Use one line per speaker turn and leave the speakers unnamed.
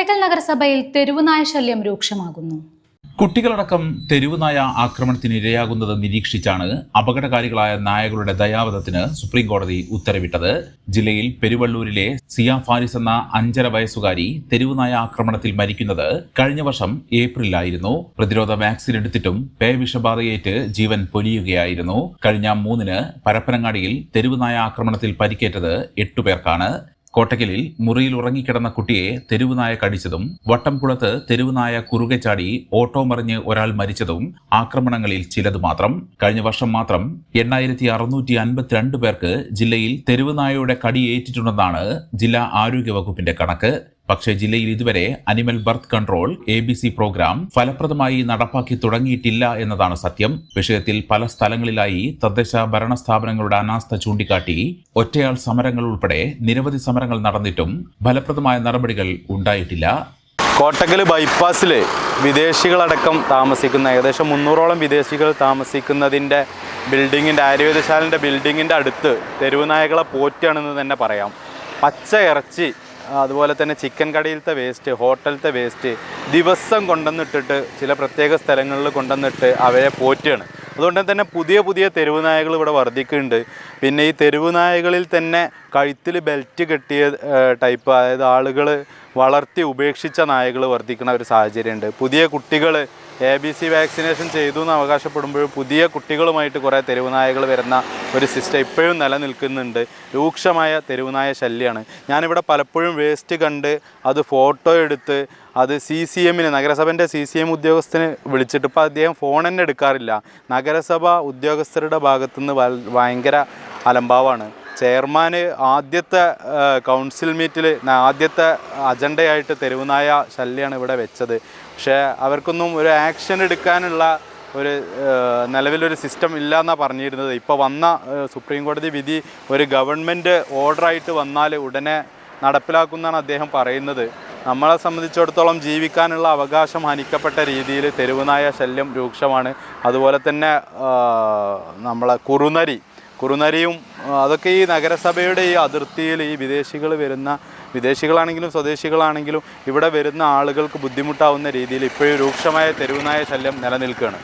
കോട്ടക്കൽ നഗരസഭയിൽ തെരുവുനായ ശല്യം രൂക്ഷമാകുന്നു.
കുട്ടികളടക്കം തെരുവുനായ ആക്രമണത്തിന് ഇരയാകുന്നത് നിരീക്ഷിച്ചാണ് അപകടകാരികളായ നായകളുടെ ദയാവധത്തിന് സുപ്രീംകോടതി ഉത്തരവിട്ടത്. ജില്ലയിൽ പെരുവള്ളൂരിലെ സിയ ഫാരിസ് എന്ന 5.5 വയസ്സുകാരി തെരുവുനായ ആക്രമണത്തിൽ മരിക്കുന്നത് കഴിഞ്ഞ വർഷം ഏപ്രിലായിരുന്നു. പ്രതിരോധ വാക്സിൻ എടുത്തിട്ടും പേവിഷബാധയേറ്റ് ജീവൻ പൊലിയുകയായിരുന്നു. കഴിഞ്ഞ 3-ന് പരപ്പനങ്ങാടിയിൽ തെരുവുനായ ആക്രമണത്തിൽ പരിക്കേറ്റത് 8 പേർക്കാണ്. കോട്ടക്കലിൽ മുറിയിൽ ഉറങ്ങിക്കിടന്ന കുട്ടിയെ തെരുവുനായ കടിച്ചതും വട്ടംകുളത്ത് തെരുവുനായ കുറുകെ ചാടി ഓട്ടോ മറിഞ്ഞ് ഒരാൾ മരിച്ചതും ആക്രമണങ്ങളിൽ ചിലത് മാത്രം. കഴിഞ്ഞ വർഷം മാത്രം 8652 പേർക്ക് ജില്ലയിൽ തെരുവുനായയുടെ കടിയേറ്റിട്ടുണ്ടെന്നാണ് ജില്ലാ ആരോഗ്യ വകുപ്പിന്റെ കണക്ക്. പക്ഷേ ജില്ലയിൽ ഇതുവരെ animal birth control ABC programme ഫലപ്രദമായി നടപ്പാക്കി തുടങ്ങിയിട്ടില്ല എന്നതാണ് സത്യം. വിഷയത്തിൽ പല സ്ഥലങ്ങളിലായി തദ്ദേശ ഭരണ സ്ഥാപനങ്ങളുടെ അനാസ്ഥ ചൂണ്ടിക്കാട്ടി ഒറ്റയാൾ സമരങ്ങൾ ഉൾപ്പെടെ നിരവധി സമരങ്ങൾ നടന്നിട്ടും ഫലപ്രദമായ നടപടികൾ ഉണ്ടായിട്ടില്ല.
കോട്ടക്കൽ ബൈപ്പാസിൽ വിദേശികളടക്കം താമസിക്കുന്ന ഏകദേശം 300ഓളം വിദേശികൾ താമസിക്കുന്നതിൻ്റെ ആയുർവേദശാലൻ്റെ ബിൽഡിങ്ങിൻ്റെ അടുത്ത് തെരുവുനായകളെ പോറ്റുകയാണെന്ന് തന്നെ പറയാം. പച്ച ഇറച്ചി, അതുപോലെ തന്നെ ചിക്കൻ കടയിലത്തെ വേസ്റ്റ്, ഹോട്ടലത്തെ വേസ്റ്റ് ദിവസം കൊണ്ടുവന്നിട്ടിട്ട് ചില പ്രത്യേക സ്ഥലങ്ങളിൽ കൊണ്ടുവന്നിട്ട് അവയെ പോറ്റുകയാണ്. അതുകൊണ്ട് തന്നെ പുതിയ തെരുവുനായകൾ ഇവിടെ വർദ്ധിക്കുന്നുണ്ട്. പിന്നെ ഈ തെരുവുനായകളിൽ തന്നെ കഴുത്തിൽ ബെൽറ്റ് കെട്ടിയ ടൈപ്പ്, അതായത് ആളുകൾ വളർത്തി ഉപേക്ഷിച്ച നായകൾ വർദ്ധിക്കുന്ന ഒരു സാഹചര്യമുണ്ട്. പുതിയ കുട്ടികൾ ABC വാക്സിനേഷൻ ചെയ്തു എന്ന് അവകാശപ്പെടുമ്പോഴും പുതിയ കുട്ടികളുമായിട്ട് കുറേ തെരുവുനായകൾ വരുന്ന ഒരു സിസ്റ്റം ഇപ്പോഴും നിലനിൽക്കുന്നുണ്ട്. രൂക്ഷമായ തെരുവുനായ ശല്യമാണ്. ഞാനിവിടെ പലപ്പോഴും വേസ്റ്റ് കണ്ട് അത് ഫോട്ടോ എടുത്ത് അത് CCM നഗരസഭൻ്റെ CCM ഉദ്യോഗസ്ഥന് വിളിച്ചിട്ട് ഇപ്പോൾ അദ്ദേഹം ഫോൺ തന്നെ എടുക്കാറില്ല. നഗരസഭ ഉദ്യോഗസ്ഥരുടെ ഭാഗത്തുനിന്ന് ഭയങ്കര അലംഭാവമാണ്. ചെയർമാൻ ആദ്യത്തെ കൗൺസിൽ മീറ്റിൽ ആദ്യത്തെ അജണ്ടയായിട്ട് തെരുവുനായ ശല്യമാണ് ഇവിടെ വെച്ചത്. പക്ഷേ അവർക്കൊന്നും ഒരു ആക്ഷൻ എടുക്കാനുള്ള ഒരു നിലവിലൊരു സിസ്റ്റം ഇല്ല എന്നാണ് പറഞ്ഞിരുന്നത്. ഇപ്പോൾ വന്ന സുപ്രീം കോടതി വിധി ഒരു ഗവൺമെൻറ് ഓർഡറായിട്ട് വന്നാൽ ഉടനെ നടപ്പിലാക്കുമെന്നാണ് അദ്ദേഹം പറയുന്നത്. നമ്മളെ സംബന്ധിച്ചിടത്തോളം ജീവിക്കാനുള്ള അവകാശം ഹനിക്കപ്പെട്ട രീതിയിൽ തെരുവുനായ ശല്യം രൂക്ഷമാണ്. അതുപോലെ തന്നെ നമ്മളെ കുറുനരിയും അതൊക്കെ ഈ നഗരസഭയുടെ ഈ അതിർത്തിയിൽ ഈ വിദേശികളാണെങ്കിലും സ്വദേശികളാണെങ്കിലും ഇവിടെ വരുന്ന ആളുകൾക്ക് ബുദ്ധിമുട്ടാവുന്ന രീതിയിൽ ഇപ്പോഴും രൂക്ഷമായ തെരുവുനായ ശല്യം നിലനിൽക്കുകയാണ്.